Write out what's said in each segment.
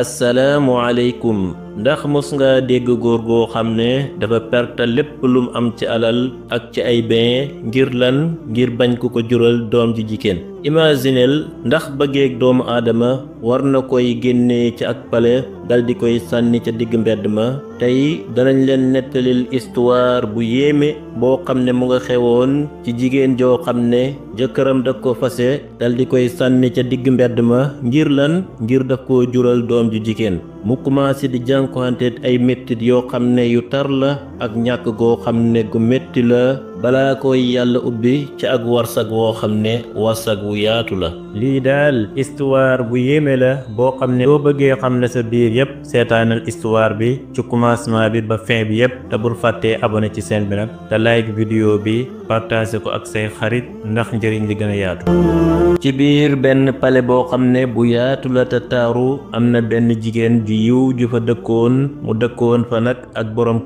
asalaamualeykum ndax mos nga dégg góor goo xam ne dafa perte lépp lum am ci alal ak ci ay bien ngir lan ngir bañ ku ko jural doom ji jigéen imaginel ndax bëggeeg doomu aadama war na koy génnee ci ak pale dal di koy sànni ca digg mbedd ma tey danañ leen nettalil histoire bu yéeme boo xam ne mu nga xewoon ci jigéen joo xam ne jëkkëram da ko fase dal di koy sànni ca digg mbedd ma ngir lan ngir daf ko jural doom ju jigéen mu commencé di jànkuwanteet ay mettit yoo xam ne yu tar la ak ñàkk goo xam ne gu metti la balaa koy yàlla ubbi ci ak warsag woo xam ne warsag wu yaatu la. lii daal histoire bu yéeme la boo xam ne boo bëggee xam ne sa biir yépp seetaanal histoire bi ci commencement bi ba fin bi yépp te bul fàttee abonné ci chaîne bi nag te like vidéo bi partagé ko ak say xarit ndax njëriñ li gën a yaatu. ci biir benn pale boo xam ne bu yaatu la te taaru am na benn jigéen ju yiw ju fa dëkkoon mu dëkkoon fa nag ak borom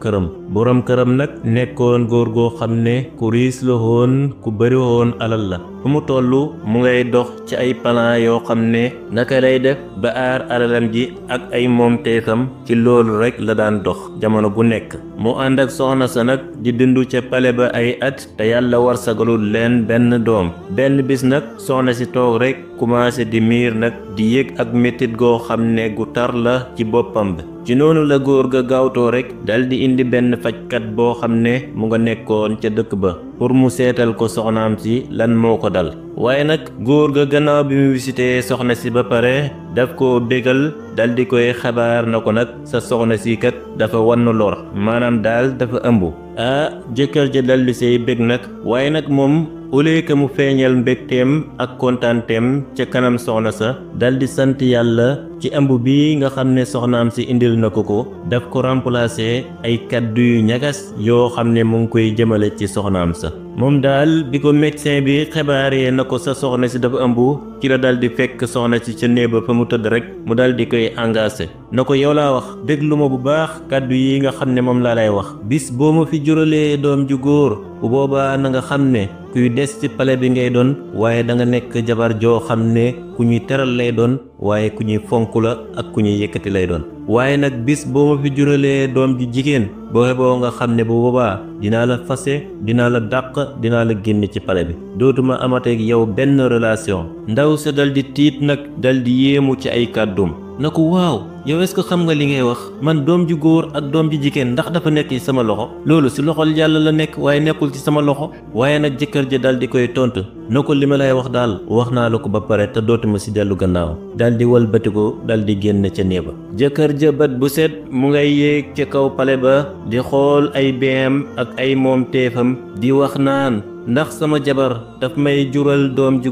këram nag nekkoon góor goo xam ne ku riis la woon ku bëri woon alal la fu mu toll mu ngay dox ci ay plan yoo xam ne naka lay def ba aar alalam ji ak ay moom teefam ci loolu rek la daan dox jamono bu nekk mu ànd ak soxna sa nag di dundu ca pale ba ay at te yàlla war sagalul leen benn doom benn bis nag soxna si toog rek commencé di miir nag di yëg ak mettit goo xam ne gu tar la ci boppam bi ci noonu la góor ga gaawtoo rek dal di indi benn fajkat boo xam ne mu nga nekkoon ca dëkk ba pour mu seetal ko soxnaam si lan moo ko dal waaye nag góor ga gannaaw bi mu visité soxna si ba pare daf ko bégal dal di koy xabaar na ko nag sa soxna si kat dafa wann lor maanaam daal dafa ëmb jëkkër ja dal di say bég nag waaye nag moom au lieu que mu feeñal mbégteem ak kontaanteem ca kanam soxna sa dal di sant yàlla ci ëmb bi nga xam ne soxnaam si indil na ko daf ko remplacer ay kàddu yu ñagas yoo xam ne mu ngi koy jëmale ci soxnaam sa moom daal bi ko médecin bi xibaaree na ko sa soxna si dafa ëmb ci la dal di fekk soxna si ca néeg ba fa mu tëdd rek mu dal di koy engagé na ko yow laa wax déglu ma bu baax kàddu yi nga xam ne moom laa lay wax bis boo ma fi juralee doom ju góor bu boobaa na nga xam ne kuy des ci pale bi ngay doon waaye da nga nekk jabar joo xam ne ku ñuy teral lay doon waaye ku ñuy fonk la ak ku ñuy yëkkati lay doon waaye nag bis boo ma fi juralee doom ju jigéen boo nga xam ne bu boobaa dinaa la fase dinaa la dàq dinaa la génne ci pale bi dootuma amateeg yow benn relation ndaw sa dal di tiit nag dal di yéemu ci ay kàddum na ko waaw yow est-ce que xam nga li ngay wax man doom ju góor ak doom ju jigéen ndax dafa nekk ci sama loxo loolu ci loxol yàlla la nekk waaye nekkul ci sama loxo waaye nag jëkkër ja dal di koy tontu na ko li ma lay wax daal wax naa la ko ba pare te dootuma ci dellu gannaaw dal di wëlbatiku dal di génn ca néeg ba jëkkër ja bët bu set mu ngay yéeg ca kaw pale ba di xool ay beem ak ay moom teefam di wax naan ndax sama jabar daf may jural doom ju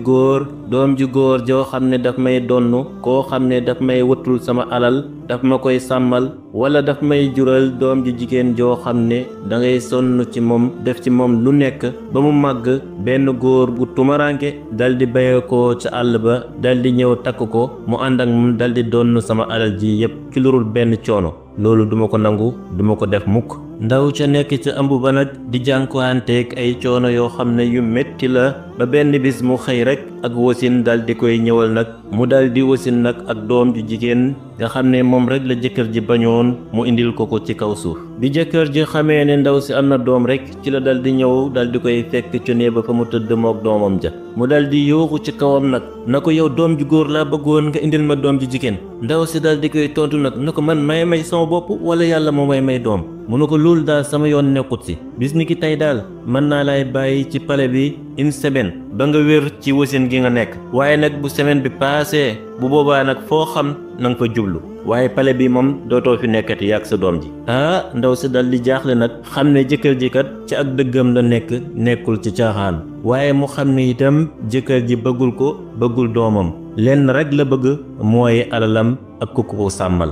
góor joo xam ne daf may donn koo xam ne daf may wëttul sama alal daf ma koy sàmmal wala daf may jural doom ju jigéen joo xam ne dangay sonn ci moom def ci moom lu nekk ba mu màgg benn góor gu tumaranke dal di béye ko ca àll ba dal di ñëw takk ko mu ànd ak moom dal di donn sama alal ji yépp ci lurul benn coono loolu duma ko nangu duma ko def mukk ndaw ca nekk ca ëmb ba nag di jànkuwanteeg ay coono yoo xam ne yu metti la ba benn bis mu xëy rek ak wasin dal di koy ñëwal nag mu dal di wasin nag ak doom ju jigéen nga xam ne moom rek la jëkkër ji bañoon mu indil ko ci kaw suuf bi jëkkër ji xamee ne ndaw si am na doom rek ci la dal di ñëw dal di koy fekk ca néeg ba fa mu tëdd mook doomam ja mu dal di yooxu ci kawam nag na ko yow doom ju góor laa bëggoon nga indil ma doom ju jigéen ndaw si dal di koy tontu nag na ko man may sama bopp wala yàlla moo may doom mu ne ko loolu daal sama yoon nekkut si bis ni ki tey daal mën naa lay bàyyi ci pale bi une semaine ba nga wér ci wasin gi nga nekk waaye nag bu semaine bi paasee bu boobaa nag foo xam na nga fa jublu waaye pale bi moom dootoo fi nekkati yàgg sa doom ji ndaw si dal di jaaxle nag xam ne jëkkër ji kat ci ak dëggam la nekk nekkul ci caaxaan waaye mu xam ne itam jëkkër ji bëggul ko bëggul doomam lenn rek la bëgg mooy alalam ak ku ko sàmmal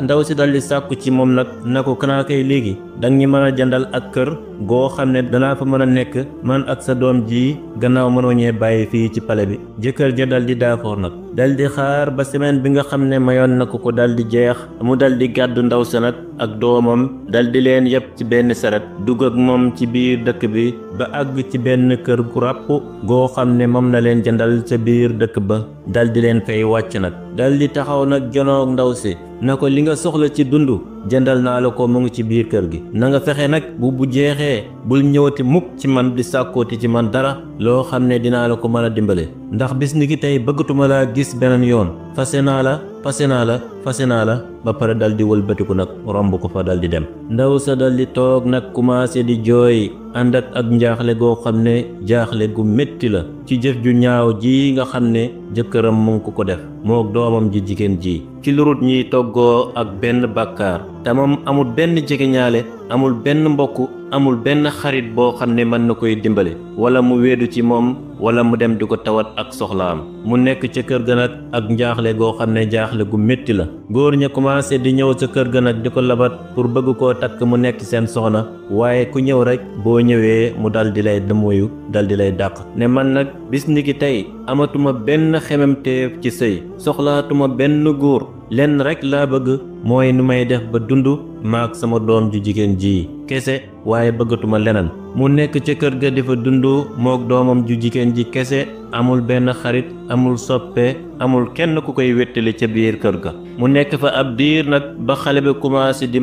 ndaw si dal di sàkku ci moom nag na ko kanaa kay léegi danga ñi mën a jëndal ak kër goo xam ne danaa fa mën a nekk man ak sa doom ji gannaaw mënoo ñee bàyyi fii ci pale bi jëkkër ja dal di d'accord nag dal di xaar ba semaine bi nga xam ne mayoon na ko dal di jeex mu dal di gàddu ndaw sa nag ak doomam dal di leen yépp ci benn saret dugg ak moom ci biir dëkk bi ba àgg ci benn kër gu ràpp goo xam ne moom na leen jëndal ca biir dëkk ba dal di leen fay wàcc nag dal di taxaw nag jonoog ndaw si na ko li nga soxla ci dund jëndal naa la ko mu ngi ci biir kër gi na nga fexe nag bu jeexee bul ñëwati mukk ci man di sàkkooti ci man dara loo xam ne dinaa la ko mën a dimbale ndax bis ni ki tey bëggatuma laa gis beneen yoon fase naa la ba pare dal di wëlbatiku nag romb ko fa dal di dem ndaw sa dal di toog nag commencé di jooy ànd ak njaaxle goo xam ne jaaxle gu métti la ci jëf ju ñaaw ji nga xam ne jëkkëram mu ngi ko def mook doomam ji jigéen ji ci lurut ñiy toggoo ak benn bàkkaar te moom amul benn jegeñaale amul benn mbokk amul benn xarit boo xam ne mën na koy dimbale wala mu wéedu ci moom wala mu dem di ko tawat ak soxlaam mu nekk ca kër ga nag ak njaaxle goo xam ne jaaxle gu métti la góor ña commencé di ñëw ca kër ga nag di ko labat pour bëgg koo takk mu nekk seen soxna waaye ku ñëw rek boo ñëwee mu dal di lay demoyu dal di lay dàq ne man nag bis ni ki tey amatuma benn xememteef ci sëy soxlaatuma benn góor lenn rek laa bëgg mooy nu may def ba dund maak sama doom ju jigéen ji kese waaye bëggatuma leneen mu nekk ca kër ga di fa dund mook doomam ju jigéen ji kese amul benn xarit amul soppe amul kenn ku koy wéttali ca biir kër ga mu nekk fa ab diir nag ba xale bi commencé di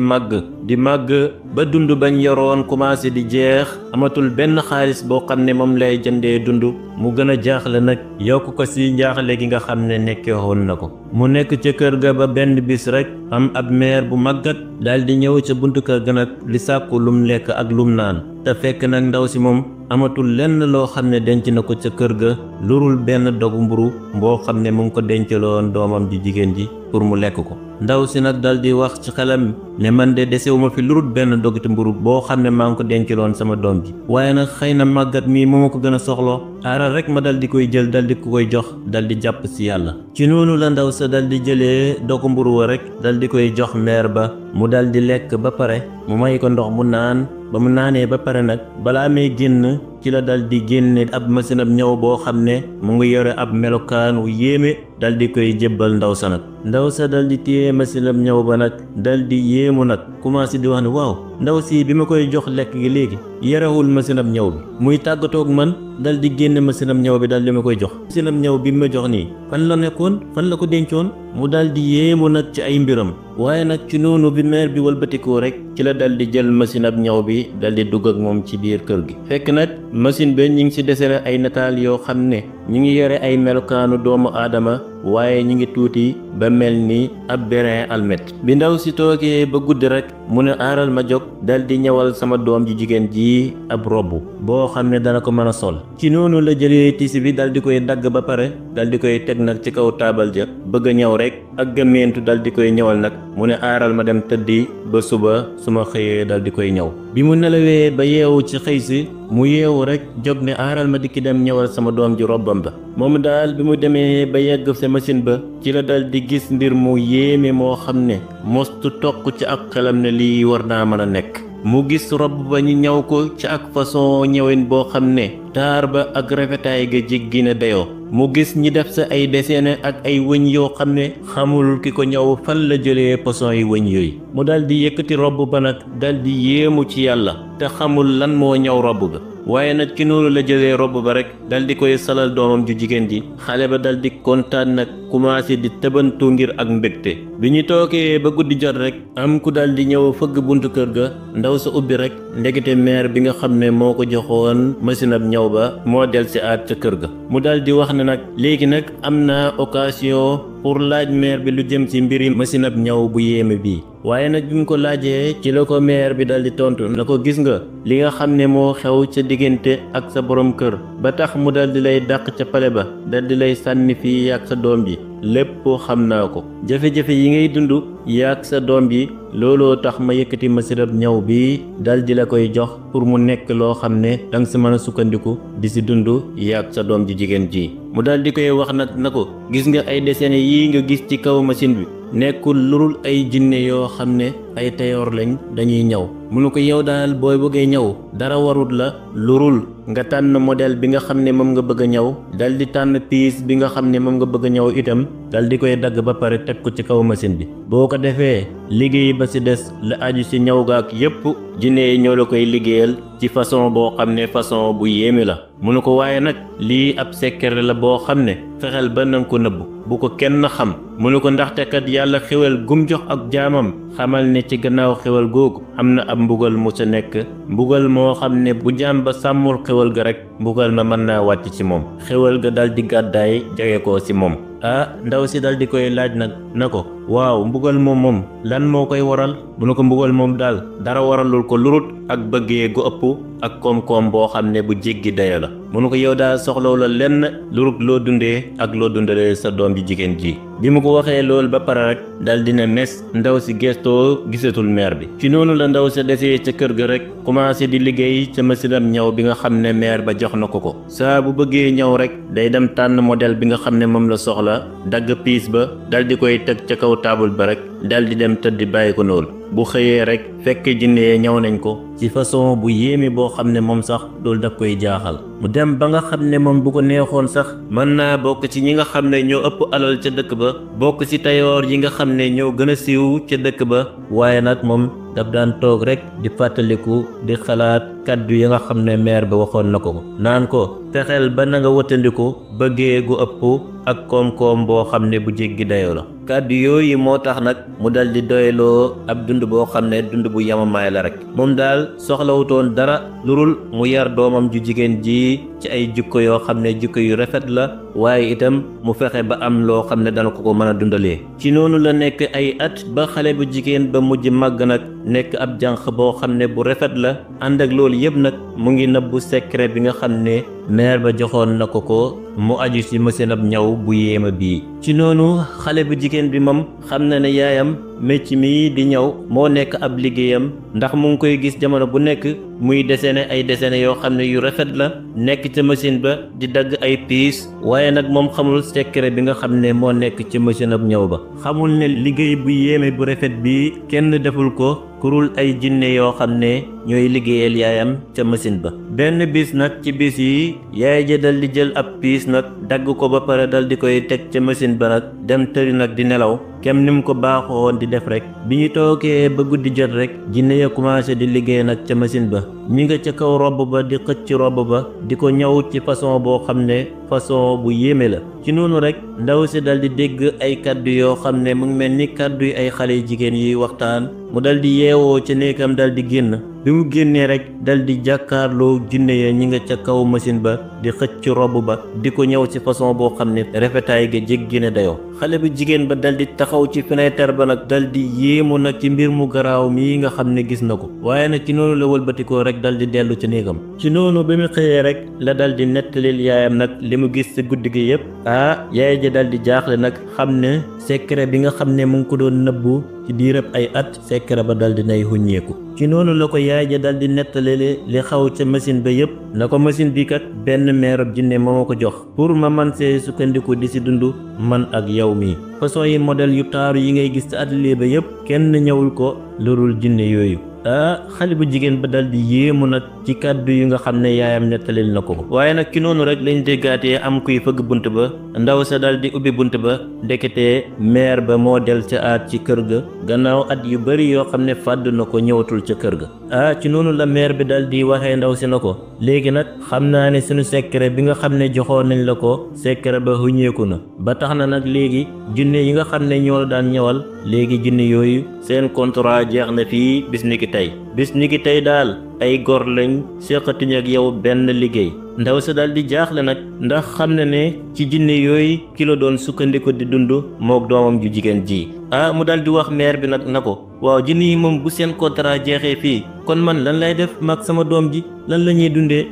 màgg ba dund bañ yoroon commencé di jeex amatul benn xaalis boo xam ne moom lay jëndee dund mu gën a jaaxle nag yokk ko ci njaaxle gi nga xam ne nekkee woon na ko mu nekk ca kër ga ba benn bis rek am ab meer bu màggat daal di ñëw ca buntu kër ga nag li sàkku lum lekk ak lum naan te fekk nag ndaw si moom amatul lenn loo xam ne denc na ko ca kër ga lurul benn dogu mburu boo xam ne mu ngi ko dencaloon doomam ji jigéen ji pour mu lekk ko ndaw si nag dal di wax ci xelam ne man de desewuma fi lurul benn dogiti mburu boo xam ne maa ngi ko dencaloon sama doom ji waaye nag xëy na màggat mii moo ma ko gën a soxloo aaral rek ma dal di koy jël dal di ko koy jox dal di jàpp si yàlla ci noonu la ndaw sa dal di jëlee dogu mburu wa rek dal di koy jox meer ba mu dal di lekk ba pare mu may ko ndox mu naan ba mu naanee ba pare nag balaa may génn ci la dal di génne ab machine ab ñaw boo xam ne mu ngi yore ab melokaan wu yéeme dal di koy jébbal ndaw sa nag ndaw sa dal di téye machine ab ñaw ba nag dal di yéemu nag commencé di wax ne waaw ndaw si bi ma koy jox lekk gi léegi yarewul machine ab ñaw bi muy tàggatoog man dal di génne machine ab ñaw bi dal di ma koy jox machine ab ñaw bi ma jox nii fan la nekkoon fan la ko dencoon mu dal di yéemu nag ci ay mbiram waaye nag ci noonu bi meer bi walbatikoo rek ci la dal di jël machine ab ñaw bi dal di dugg ak moom ci biir kër gi fekk nag machine ba ñi ngi ci desere ay nataal yoo xam ne ñi ngi yore ay melokaanu doomu aadama waaye ñi ngi tuuti ba mel ni ab berin almet bi ndaw si toogee ba guddi rek mu ne aaral ma jóg dal di ñëwal sama doom ji jigéen ji ab robb boo xam ne dana ko mën a sol ci noonu la jëlee tisi bi dal di koy dagg ba pare dal di koy teg nag ci kaw taabal ja bëgg a ñëw rek ak gëmmeentu dal di koy ñëwal nag mu ne aaral ma dem tëddi ba suba su ma xëyee dal di koy ñëw bi mu nelawee ba yeewu ci xëy si mu yeewu rek jóg ne aaral ma dikki dem ñëwal sama doom ji robbam ba moom daal bi mu demee ba yegg sa machine ba ci la dal di gis mbir mu yéeme moo xam ne mostu toq ci ak xelam ne lii war naa mën a nekk mu gis robb ba ñu ñëw ko ci ak façon ñëwin boo xam ne taar ba ak rafetaay ga jéggi na dayoo mu gis ñi def sa ay dessin ak ay wëñ yoo xam ne xamul ki ko ñëw fan la jëlee façon yi wëñ yooyu mu dal di yëkkati robb ba nag dal di yéemu ci yàlla te xamul lan moo ñëw robb ga waaye nag ci noonu la jëlee robb ba rek dal di koy salal doomam ju jigéen ji xale ba dal di kontaan nag commencé di tëbantu ngir ak mbégte bi ñu toogee ba guddi jot rek am ku dal di ñëw fëgg buntu kër ga ndaw sa ubbi rek ndekete meer bi nga xam ne moo ko joxoon machine ab ñaw ba moo del si aat ca kër ga mu dal di wax ne nag léegi nag am naa occasion pour laaj meer bi lu jëm ci mbiri machine ab ñaw bu yéeme bii waaye nag bi mu ko laajee ci la ko meer bi dal di tontu na ko gis nga li nga xam ne moo xew ca diggante ak sa borom kër ba tax mu dal di lay dàq ca pale ba dal di lay sànni fii ak sa doom ji lépp xam naa ko jafe-jafe yi ngay dund yaak sa doom bi looloo tax ma yëkkati machine ab ñaw bi dal di la koy jox pour mu nekk loo xam ne danga si mën a sukkandiku di si dund yaak sa doom ji jigéen ji mu dal di koy wax nag na ko gis nga ay dessin yii nga gis ci kaw machine bi nekkul lurul ay jinne yoo xam ne ay tayoor lañ dañuy ñaw mu ne ko yow daal booy bëggee ñaw dara warut la lurul nga tànn modèle bi nga xam ne moom nga bëgg a ñaw dal di tànn piis bi nga xam ne moom nga bëgg a ñaw itam dal di koy dagg ba pare teg ko ci kaw machine bi boo ko defee liggéey ba ci des la aju ci ñaw gaak yépp jinne yi ñoo la koy liggéeyal ci façon boo xam ne façon bu yéeme la mu ne ko waaye nag lii ab secret la boo xam ne fexeel ba nanga ko nëbb bu ko kenn xam mu ne ko ndaxte kat yàlla xewal gum jox ak jaamam xamal ne ci gannaaw xewal googu am na ab mbugal mu sa nekk mbugal moo xam ne bu jaam ba sàmmul xewal ga rek mbugal ma mën naa wàcc ci moom xewal ga dal di gàddaay jege ko ci moom ndaw si dal di koy laaj nag na ko waaw mbugal moom lan moo koy waral mu ne ko mbugal moom daal dara waralul ko lurut ak bëggee gu ëpp ak koom-koom boo xam ne bu jéggi dayo la mu ne ko yow daal soxlaw la lenn lurut loo dundee ak loo dundalee sa doom ji jigéen ji bi mu ko waxee loolu ba pare rek dal dina mes ndaw si gestoo gisatul meer bi ci noonu la ndaw sa desee ca kër ga rek commencé di liggéey ca masinam ñaw bi nga xam ne meer ba jox na ko saa bu bëggee ñaw rek day dem tànn modèle bi nga xam ne moom la soxla dagg piis ba dal di koy teg ca kaw taabul ba rek dal di dem tëdd bàyyi ko noonu bu xëyee rek fekk jinne ñaw nañ ko ci façon bu yéeme boo xam ne moom sax loolu daf koy jaaxal mu dem ba nga xam ne moom bu ko neexoon sax mën naa bokk ci ñi nga xam ne ñoo ëpp alal ca dëkk ba bokk ci tayoor yi nga xam ne ñoo gën a siiw ca dëkk ba waaye nag moom daf daan toog rek di fàttaliku di xalaat kàddu yi nga xam ne meer ba waxoon na ko naan ko fexeel ba na nga wëttandiku bëggee gu ëpp ak koom-koom boo xam ne bu jéggi dayoo la kàddu yooyu moo tax nag mu dal di doyloo ab dund boo xam ne dund bu yamamaay la rek moom daal soxlawutoon dara lurul mu yar doomam ju jigéen ji ci ay jikko yoo xam ne jikko yu rafet la waaye itam mu fexe ba am loo xam ne dana ko mën a dundalee ci noonu la nekk ay at ba xale bu jigéen ba mujj màgg nag nekk ab jànq boo xam ne bu rafet la ànd ak loolu yëpp nag mu ngi nëbbu secret bi nga xam ne meer ba joxoon na ko mu aju ci machine ab ñaw bu yéema bii ci noonu xale bu jigéen bi moom xam na ne yaayam métier mi di ñaw moo nekk ab liggéeyam ndax mu ngi koy gis jamono bu nekk muy dessiné ay dessiné yoo xam ne yu rafet la nekk ca machine ba di dagg ay piis waaye nag moom xamul secret bi nga xam ne moo nekk ci machine ab ñaw ba xamul ne liggéey bu yéeme bu rafet bi kenn deful ko kurul ay jinne yoo xam ne ñooy liggéeyal yaayam ca machine ba benn bis nag ci bis yi yaay ja dal di jël ab piis nag dagg ko ba pare dal di koy teg ca machine ba nag dem tëri nag di nelaw kem ni mu ko baaxoon di def rek bi ñu toogee ba guddi jot rek jinne ya commencé di liggéey nag ca machine ba ñi nga ca kaw robb ba di xëcc robb ba di ko ñaw ci façon boo xam ne façon bu yéeme la ci noonu rek ndaw si dal di dégg ay kàddu yoo xam ne mu ngi mel ni kàddu yi ay xale jigéen yuy waxtaan mu dal di yeewoo ca néegam dal di génn bi mu génnee rek dal di jàkkaarloo jinne ya ñi nga ca kaw machine ba di xëcc robb ba di ko ñëw ci façon boo xam ne rafetaay ga jéggi na dayoo xale bu jigéen ba dal di taxaw ci fenêtre ba nag dal di yéemu nag ci mbir mu garaaw mii nga xam ne gis na ko waaye nag ci noonu la wëlbatikoo rek dal di dellu ci néegam ci noonu bi mu xëyee rek la dal di nettalil yaayam nag li mu gis ci guddi gi yépp yaay ja dal di jaaxle nag xam ne secret bi nga xam ne mu ngi ko doon nëbbu ci diirëb ay at secret ba dal di nay huññeeku ci noonu la ko yaay ja dal di nettalile li xaw ca machine ba yépp na ko machine bi kat benn meerab jinne moo ma ko jox pour ma man see sukkandiku di ci dund man ak yow mii façon yi modèle yu taaru yi ngay gis ci atelier ba yépp kenn ñëwul ko lurul jinne yooyu xale bu jigéen ba dal di yéemu nag ci kàddu yi nga xam ne yaayam nettalil na ko waaye nag ci noonu rek lañ déggaatee am kuy fëgg bunt ba ndaw sa dal di ubbi bunt ba ndeketee meer ba moo del ca aat ci kër ga gannaaw at yu bari yoo xam ne fàdd na ko ñëwatul ca kër ga ci noonu la meer bi dal di waxee ndaw si na ko léegi nag xam naa ne suñu secret bi nga xam ne joxoon nañ la ko secret ba huñeeku na ba tax na nag léegi jinne yi nga xam ne ñoo la daan ñëwal léegi jinne yooyu seen contrat jeex na fii bis ni ki tey daal ay gor lañ séqatuñ ak yow benn liggéey ndaw sa daal di jaaxle nag ndax xam na ne ci jinne yooyu ki la doon sukkandiku di dund mook doomam ju jigéen ji mu daal di wax meer bi nag na ko waaw jinne yi moom bu seen contrat jeexee fii kon man lan lay def mag sama doom ji lan la ñuy dundee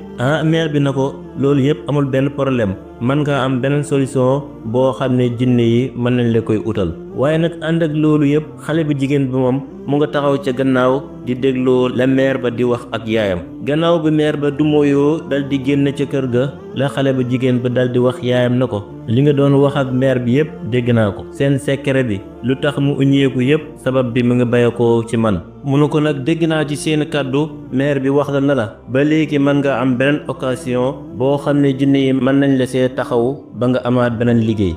meer bi na ko loolu yëpp amul benn problème man nga am beneen solution boo xam ne jinne yi mën nañ la koy utal waaye nag ànd ak loolu yëpp xale bu jigéen bi moom mu nga taxaw ca gannaaw di dégloo la meer ba di wax ak yaayam gannaaw bi meer ba du mooyoo dal di génn ca kër ga la xale bu jigéen ba dal di wax yaayam na ko li nga doon wax ak meer bi yëpp dégg naa ko seen secret bi lu tax mu uñeeku yëpp sabab bi mu ngi bàyyi ko ci man munu ko nag dégg naa ci seen kàddu meer bi wax la na la ba léegi mën nga am beneen occasion boo foo xam ne jinne yi mën nañ la see taxaw ba nga amaat beneen liggéey.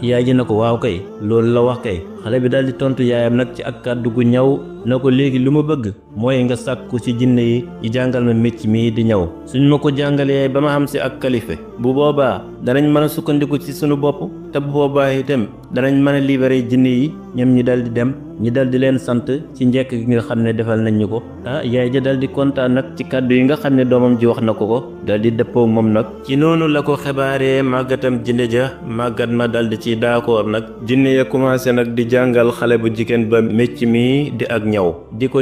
Yaay ji na ko waaw kay loolu la wax kay. xale bi daal di tontu yaayam nag ci ak kàddu gu ñaw na ko léegi lu ma bëgg mooy nga sàkku ci jinne yi ñu jàngal ma mécc mii di ñaw suñ ma ko jàngalee ba ma xam si ak kalife bu boobaa danañ mën a sukkandiku ci sunu bopp te bu boobaa itam danañ mën a libéré jinne yi ñoom ñi dal di dem ñi dal di leen sant ci njekk gi nga xam ne defal nañ ñu ko. yaay ja dal di kontaan nag ci kàddu yi nga xam ne doomam ji wax na ko dal di dëppoo moom nag ci noonu la ko xibaaree màggatam jinne ja màggat ma dal di ci d'accord nag jinne ya commencé nag di jàngal xale bu jigéen ba mécc mi di ak ñaw di ko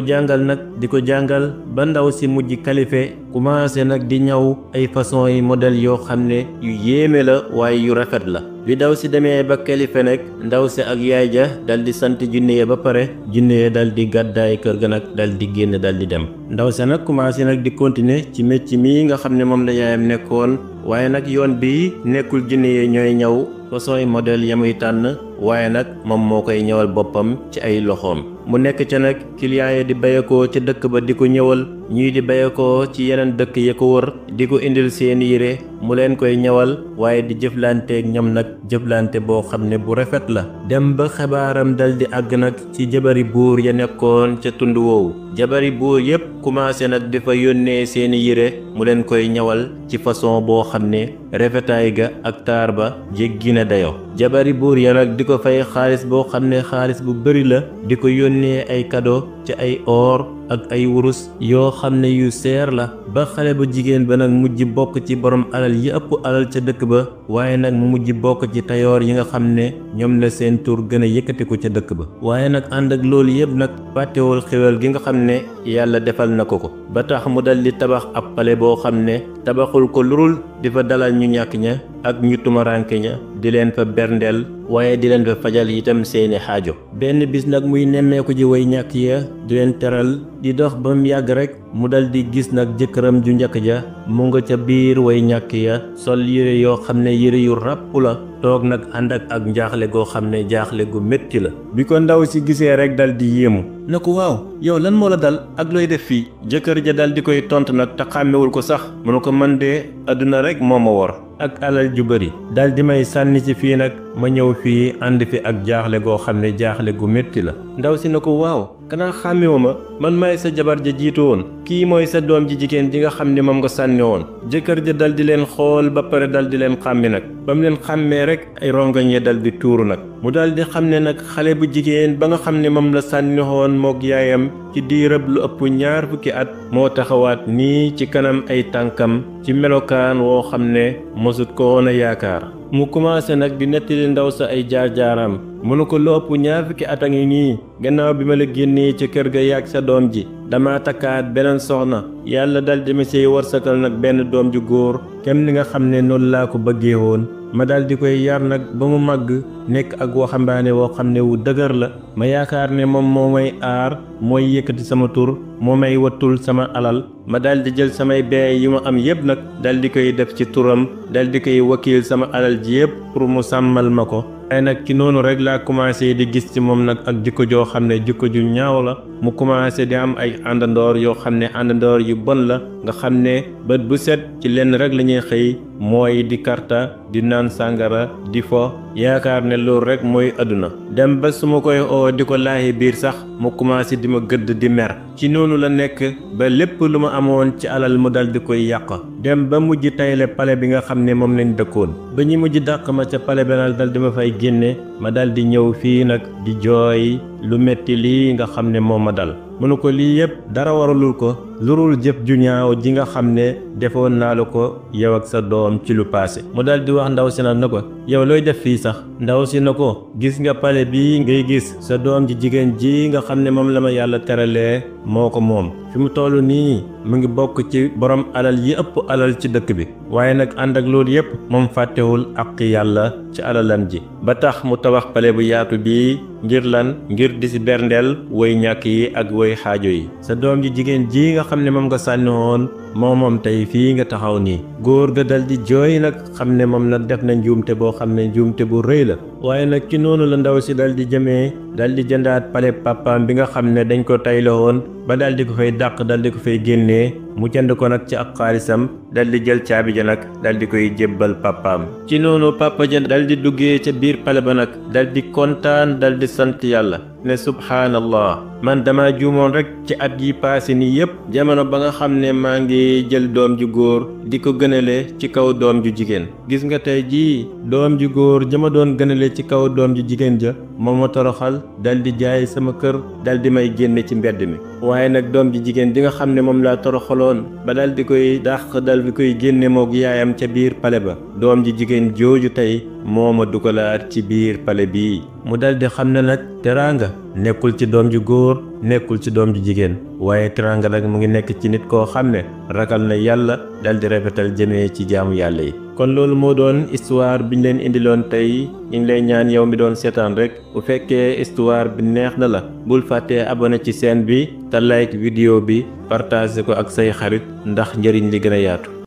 jàngal ba ndaw si mujj kalife commencé nag di ñaw ay façon yi modèle yoo xam ne yu yéeme la waaye yu rafet la. bi ndaw si demee ba kalife nag ndaw si ak yaay ja dal di sant jinne ya ba pare jinne ya dal di gàddaay kër ga nag dal di génn dal di dem ndaw si nag commencé nag di continuer ci mécc mi nga xam ne moom la yaayam nekkoon waaye nag yoon bi nekkul jinne ya ñooy ñaw façon yi modèle ya muy tànn waaye nag moom moo koy ñëwal boppam ci ay loxoom mu nekk ca nag client yi di bayekoo ca dëkk ba di ko ñëwal ñii di bayekoo ci yeneen dëkk ya ko wër di ko indil seen yére mu leen koy ñëwal waaye di jëflanteeg ñoom nag jëflante boo xam ne bu rafet la dem ba xabaaram dal di àgg nag ci jabari buur ya nekkoon ca tund woowu jabari buur yépp commencé nag di fa yónnee seeni yére mu leen koy ñëwal ci façon boo xam ne rafetaay ga ak taar ba jéggi na dayo jabari buur ya nag di ko fay xaalis boo xam ne xaalis bu bari la di ko yónnee ay cadeau ci ay or ak ay wurus yoo xam ne yu seer la ba xale bu jigéen ba nag mujj bokk ci borom alal yi ëpp alal ca dëkk ba waaye nag mu mujj bokk ci tayoor yi nga xam ne ñoom la seen tur gën a yëkkatiku ca dëkk ba waaye nag ànd ak loolu yëpp nag fàttewul xéwal gi nga xam ne yàlla defal na ko ba tax mu dal di tabax ab pale boo xam ne tabaxul ko lurul di fa dalal ñu ñàkk ña ak ñu tumaranke ña di leen fa berndeel waaye di leen fa fajal itam seeni xaajo benn bis nag muy nemmeeku ji way ñàkk ya di leen teral di dox ba mu yàgg rek mu dal di gis nag jëkkëram ju njëkk ja mu nga ca biir way ñàkk ya sol yére yoo xam ne yére yu ràpp la toog nag ànd ak njaaxle goo xam ne jaaxle gu métti la bi ko ndaw si gisee rek dal di yéemu na ko waaw yow lan moo la dal ak looy def fii jëkkër ja dal di koy tontu nag te xàmmewul ko sax mu ne ko man de àdduna rek moo ma wor ak alal ju bari dal di may sànni ci fii nag ma ñëw fii ànd fi ak jaaxle goo xam ne jaaxle gu métti la ndaw si na ko waaw kanaa xàmmewu ma man maay sa jabar ja jiitu woon kii mooy sa doom ji jigéen ji nga xam ne moom nga sànni woon jëkkër ja dal di leen xool ba pare dal di leen xàmmi nag ba mu leen xàmmee rek ay rongañ ya dal di tuuru nag mu dal di xam ne nag xale bu jigéen ba nga xam ne moom la sànni woon moog yaayam ci diirab lu ëpp 2 fukki at moo taxawaat nii ci kanam ay tànkam ci melokaan woo xam ne mosut ko woon a yaakaar mu commencé nag di nettali ndaw sa ay jaar-jaaram mu ne ko lu ëpp 2 fukki at a ngi nii gannaaw bi ma la génnee ca kër ga yaag sa doom ji dama takkaat beneen soxna yàlla dal di ma siy warsakal nag benn doom ju góor kem li nga xam ne noonu laa ko bëggee woon ma dal di koy yar nag ba mu màgg nekk ak waxambaane woo xam ne wu dëgër la ma yaakaar ne moom moo may aar mooy yëkkati sama tur moo may wattul sama alal ma dal di jël samay bee yi ma am yépp nag dal di koy def ci turam dal di koy wakiil sama alal ji yépp pour mu sàmmal ma ko ay nag ci noonu rek laa commencé di gis ci moom nag ak jikko joo xam ne jikko ju ñaaw la mu commencé di am ay àndandoor yoo xam ne àndandoor yu bon la nga xam ne bët bu set ci lenn rek la ñuy xëy mooy di karta di naan sàngara di fo yaakaar ne loolu rek mooy àdduna dem ba su ma koy oo di ko laahi biir sax mu commencé di ma gëdd di mer ci noonu la nekk ba lépp lu ma amoon ci alal mu dal di koy yàq dem ba mujj tayle pale bi nga xam ne moom lañ dëkkoon ba ñu mujj dàq ma ca pale bi nag dal di ma fay génne ma dal di ñëw fii nag di jooy lu metti lii nga xam ne moo ma dal mu ne ko lii yépp dara waralul ko lurul jëf ju ñaaw ji nga xam ne defoon naa la ko yow ak sa doom ci lu paase mu dal di wax ndaw si na ko yow looy def fii sax ndaw si na ko gis nga pale bii ngay gis sa doom ji jigéen ji nga xam ne moom la ma yàlla teralee moo ko moom fi mu toll nii mu ngi bokk ci borom alal yi ëpp alal ci dëkk bi waaye nag ànd ak loolu yépp moom fàttewul ak yàlla ci alalam ji ba tax mu tabax pale bu yaatu bii ngir lan ngir di si berndeel woy ñàkk yi ak woy xaajo yi sa doom ji jigéen ji nga xam ne moom nga sànni woon moom tey fii nga taxaw nii. góor ga dal di jooy nag xam ne moom nag def na njuumte boo xam ne njuumte bu rëy la waaye nag ci noonu la ndaw si dal di jëmee dal di jëndaat pale papaam bi nga xam ne dañ ko tayloo woon ba dal di ko fay dàq dal di ko fay génnee mu jënd ko nag ci ak xaalisam dal di jël caabi ja nag dal di koy jébbal papaam. ci noonu papa ja dal di duggee ca biir pale ba nag dal di kontaan dal di sant yàlla ne subhaanallah man dama juumoon rek ci at yi paase nii yépp jamono ba nga xam ne maa ngi jël doom ju góor di ko gënale ci kaw doom ju jigéen. gis nga tey jii doom ju góor jama doon gënale ci kaw doom ju jigéen ja moo ma toroxal dal di jaay sama kër dal di may génne ci mbedd mi waaye nag doom ji jigéen di nga xam ne moom laa toroxaloon ba dal di koy dàq dal di koy génne moog yaayam ca biir pale ba doom ji jigéen jooju tey moo ma dugalaat ci biir pale bii mu dal di xam ne nag teraanga nekkul ci doom ju góor nekkul ci doom ju jigéen waaye teraanga nag mu ngi nekk ci nit koo xam ne ragal na yàlla dal di rafetal jëmee ci jaamu yàlla yi. kon loolu moo doon histoire bi ñu leen indiloon tey ñu ngi lay ñaan yow mi doon seetaan rek bu fekkee histoire bi neex na la bul fàttee abonné ci chaîne bi te like vidéo bi partage ko ak say xarit ndax njëriñ li gën a yaatu.